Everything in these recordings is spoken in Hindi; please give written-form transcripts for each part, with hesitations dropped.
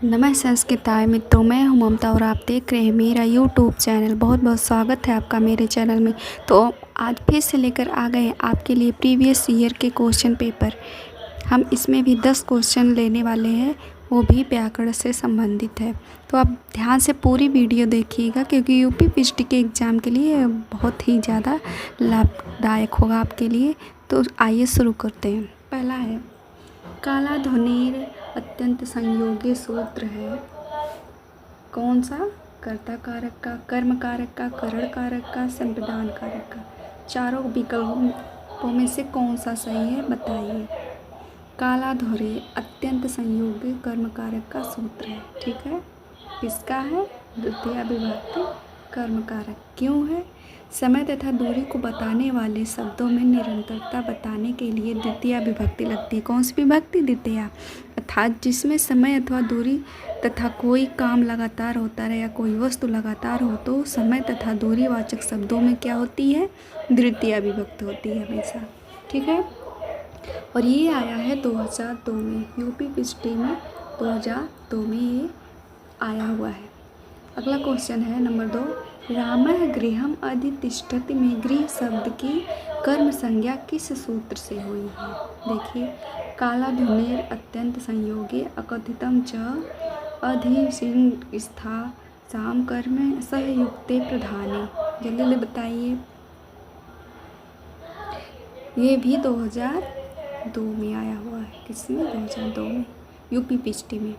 नमः संस्कृताय मित्रों, मैं हूं ममता और आप देख रहे हैं मेरा यूट्यूब चैनल। बहुत बहुत स्वागत है आपका मेरे चैनल में। तो आज फिर से लेकर आ गए हैं आपके लिए प्रीवियस ईयर के क्वेश्चन पेपर। हम इसमें भी 10 क्वेश्चन लेने वाले हैं, वो भी व्याकरण से संबंधित है। तो आप ध्यान से पूरी वीडियो देखिएगा क्योंकि यूपी पीएचडी के एग्ज़ाम के लिए बहुत ही ज़्यादा लाभदायक होगा आपके लिए। तो आइए शुरू करते हैं। पहला है काला ध्वनिर अत्यंत संयोगी सूत्र है। कौन सा? कर्ता कारक का, कर्म कारक का, करण कारक का, संप्रदान कारक का। चारों विकल्पों में से कौन सा सही है बताइए। काला ध्वनि अत्यंत संयोगी कर्म कारक का सूत्र है। ठीक है, किसका है? द्वितीय विभक्ति कर्म कारक। क्यों है? समय तथा दूरी को बताने वाले शब्दों में निरंतरता बताने के लिए द्वितीय विभक्ति लगती है। कौन सी विभक्ति? द्वितीय। अर्थात जिसमें समय अथवा दूरी तथा कोई काम लगातार होता रहे या कोई वस्तु लगातार हो तो समय तथा दूरी वाचक शब्दों में क्या होती है? द्वितीय विभक्ति होती है हमेशा। ठीक है, और ये आया है 2002 में, यूपी पीएचडी में 2002 में ये आया हुआ है। अगला क्वेश्चन है नंबर 2। रामः गृहम् अधितिष्ठति में गृह शब्द की कर्म संज्ञा किस सूत्र से हुई है? देखिए, काला ध्वनिर अत्यंत संयोगी अकथितम च अधिसिंह स्था साम कर्म सहयुक्ते प्रधाने। जल्दी जल्दी बताइए। ये भी 2002 में आया हुआ है। किसमें? 2002 में, यूपी पीएचडी में।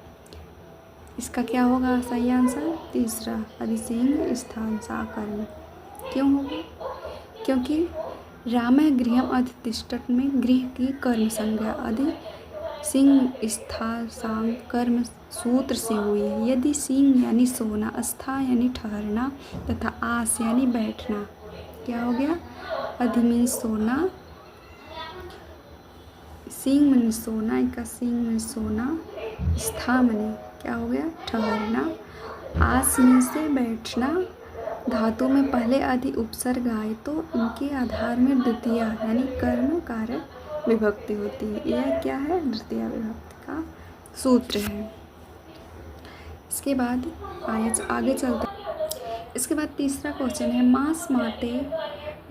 इसका क्या होगा सही आंसर? तीसरा, अधिसिंह स्थान सा कर्म। क्यों होगा? क्योंकि रामः गृहम् अधितिष्ठत् में गृह की कर्म संज्ञा अधि सिंह स्था साम कर्म सूत्र से हुई है। यदि सिंह यानी सोना, स्था यानी ठहरना तथा आस यानी बैठना, क्या हो गया? अधि मीन सोना, सिंह मन सोना, इनका सिंह मन सोना, स्था मने क्या हो गया? ठहरना, आस में से बैठना। धातु में पहले अधि उपसर्ग आए तो इनके आधार में द्वितीय यानी कर्म कारक विभक्ति होती है। यह क्या है? द्वितीय विभक्ति का सूत्र है। इसके बाद आगे चलते हैं। इसके बाद तीसरा क्वेश्चन है मास माते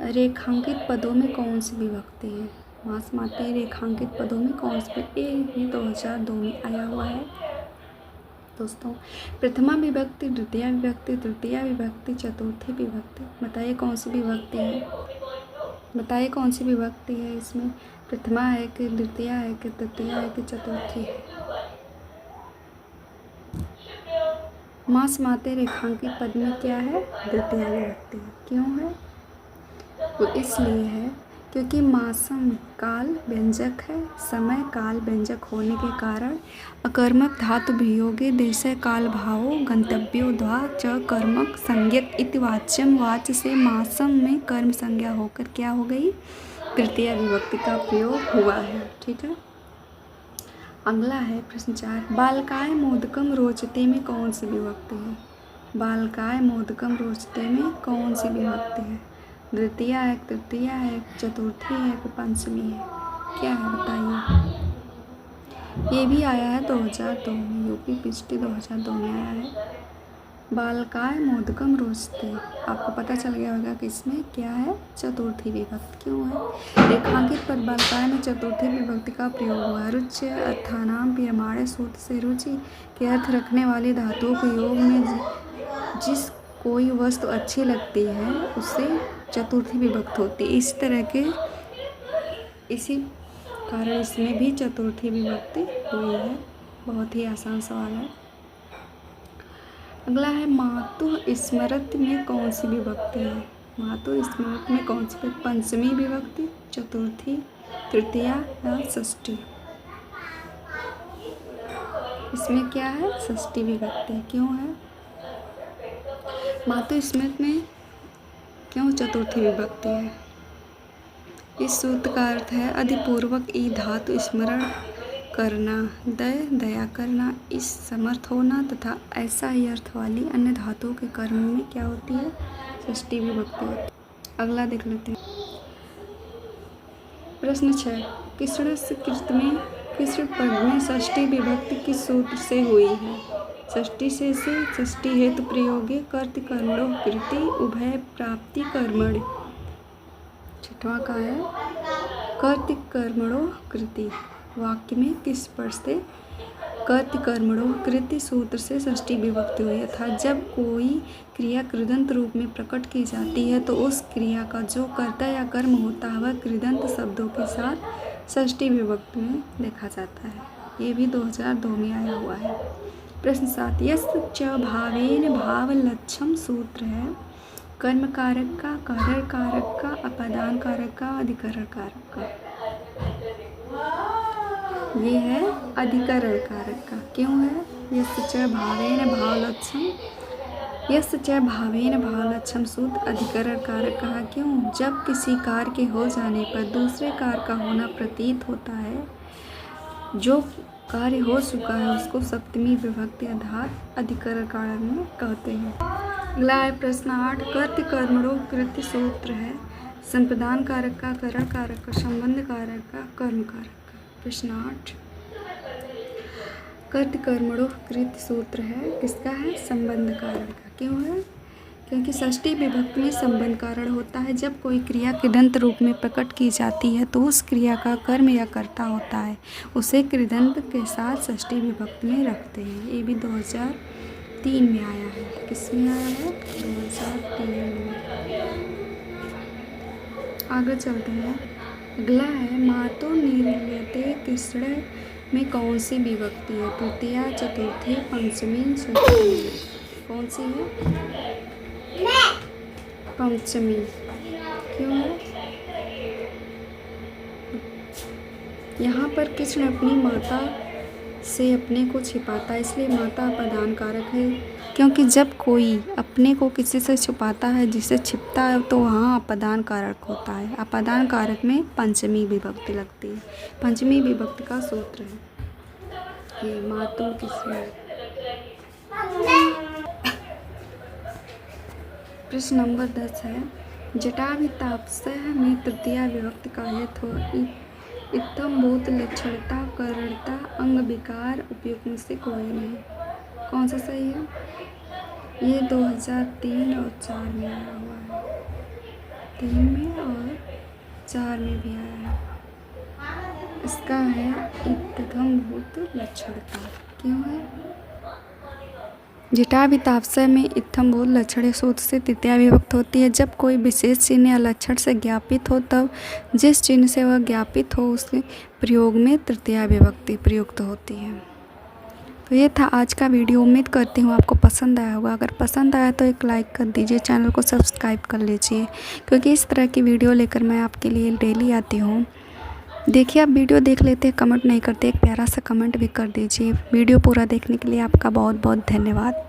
रेखांकित पदों में कौन सी विभक्ति है? मास माते रेखांकित पदों में कौन सी? ये भी 2002 में आया हुआ है दोस्तों। प्रथमा विभक्ति, द्वितीय विभक्ति, तृतीय विभक्ति, चतुर्थी विभक्ति। बताइए कौन सी विभक्ति है? बताइए कौन सी विभक्ति है इसमें? प्रथमा है कि द्वितीय है कि तृतीय है कि चतुर्थी है? मास माते रेखांकित पद में क्या है? द्वितीय विभक्ति। क्यों है? वो इसलिए है क्योंकि मासम काल व्यंजक है। समय काल व्यंजक होने के कारण अकर्मक धातु वियोगे देशे काल भावो गंतव्यो ध्वा च कर्मक संज्ञक इति वाच्यम वाच्य से मासम में कर्म संज्ञा होकर क्या हो गई? तृतीय विभक्ति का प्रयोग हुआ है। ठीक है, अगला है प्रश्न 4। बालकाय मोदकम रोचते में कौन सी विभक्ति है? बालकाय मोदकम रोचते में कौन सी विभक्ति है? द्वितीय है, तृतीय है, चतुर्थी है कि पंचमी है? क्या है बताइए। ये भी आया है 2002 में, यूपी पीएचडी 2002 में आया है। बालकाय मोदकम रोचते, आपको पता चल गया होगा कि इसमें क्या है? चतुर्थी विभक्ति। क्यों है? रेखांकित पद बालकाय में चतुर्थी विभक्ति का प्रयोग हुआ। रुच्य अर्थानाम प्रमाण सूत्र से रुचि के अर्थ रखने वाली धातुओं के योग में जिस कोई वस्तु अच्छी लगती है उससे चतुर्थी विभक्ति होती है। इस तरह के इसी कारण इसमें भी चतुर्थी विभक्ति हुई है। बहुत ही आसान सवाल है। अगला है मातु स्मृति में कौन सी विभक्ति है? मातु स्मृति में कौन सी? पंचमी विभक्ति, चतुर्थी, तृतीय या षष्ठी? इसमें क्या है? षष्ठी विभक्ति। क्यों है? मातु स्मृति में क्यों चतुर्थी विभक्ति है? इस सूत्र का अर्थ है अधिपूर्वक ई धातु स्मरण करना, दया करना, इस समर्थ होना तथा ऐसा ही अर्थ वाली अन्य धातुओं के कर्म में क्या होती है? षष्ठी विभक्ति होती है। अगला देख लेते हैं प्रश्न 6। कृष्णस्य कृत में किस पद में षष्ठी विभक्ति किस सूत्र से हुई है? षष्ठी से षष्ठी हेतु प्रयोगे कर्त कर्मणो कृति उभय प्राप्ति कर्मणि। छठवां का है कर्त कर्मणो कृति। वाक्य में किस पद से कर्त कर्मणो कृति सूत्र से षष्ठी विभक्ति हुई है? अर्थात जब कोई क्रिया कृदंत रूप में प्रकट की जाती है तो उस क्रिया का जो कर्ता या कर्म होता है वह कृदंत शब्दों के साथ षष्ठी विभक्ति में देखा जाता है। ये भी 2002 में आया हुआ है। प्रश्न 7 यस्य च भावेन भाव लक्षम सूत्र है कर्म कारक का, कारण कारक का, अपादान कारक का, अधिकरण कारक का। ये है अधिकरण कारक का। क्यों है? यस्य च भावेन भाव लक्षम, यस्य च भावेन भाव लक्षम सूत्र अधिकरण कारक कहा। क्यों? जब किसी कार्य के हो जाने पर दूसरे कार्य का होना प्रतीत होता है, जो कार्य हो चुका है उसको सप्तमी विभक्ति अर्थात अधिकरण कारक में कहते हैं। अगला है प्रश्न 8 कर्त कर्मणो कृति सूत्र है संप्रदान कारक का, करण कारक का, संबंध कारक का, कर्म कारक का। प्रश्न 8 कर्त कर्मणो कृति सूत्र है किसका है? संबंध कारक का। क्यों है? क्योंकि षष्ठी विभक्ति में संबंध कारण होता है। जब कोई क्रिया कृदंत रूप में प्रकट की जाती है तो उस क्रिया का कर्म या कर्ता होता है, उसे कृदंत के साथ षष्ठी विभक्ति में रखते हैं। ये भी 2003 में आया है। किस में आया है? 2003 में। आगे चलते हैं। अगला है मातो निर्लियते कृष्ण में कौन सी विभक्ति है? तृतीया, चतुर्थी, पंचमी, षष्ठी। कौन सी है? पंचमी। क्यों है? यहाँ पर कृष्ण अपनी माता से अपने को छिपाता है, इसलिए माता अपादान कारक है। क्योंकि जब कोई अपने को किसी से छुपाता है, जिसे छिपता है, तो वहाँ अपादान कारक होता है। अपादान कारक में पंचमी विभक्ति लगती है। पंचमी विभक्ति का सूत्र है ये मातु किसमें। प्रश्न नंबर 10 है जटाभितापसः में तृतीया विभक्ति का हेतु इत्थम भूत लक्षणता करणता अंग विकार उपयुक्त में से कोई नहीं। कौन सा सही है? ये 2003 और 4 में आया हुआ है। 3 में और 4 में भी आया है। इसका है इत्थम भूत लक्षणता। क्यों है? जटाभितापसः में इत्थम भूत लक्षण सूत्र से तृतीया विभक्त होती है। जब कोई विशेष चिन्ह या लक्षण से ज्ञापित हो तब जिस चिन्ह से वह ज्ञापित हो उसके प्रयोग में तृतीया विभक्ति प्रयुक्त होती है। तो ये था आज का वीडियो। उम्मीद करती हूँ आपको पसंद आया होगा। अगर पसंद आया तो एक लाइक कर दीजिए, चैनल को सब्सक्राइब कर लीजिए, क्योंकि इस तरह की वीडियो लेकर मैं आपके लिए डेली आती हूँ। देखिए, आप वीडियो देख लेते हैं, कमेंट नहीं करते, एक प्यारा सा कमेंट भी कर दीजिए। वीडियो पूरा देखने के लिए आपका बहुत बहुत धन्यवाद।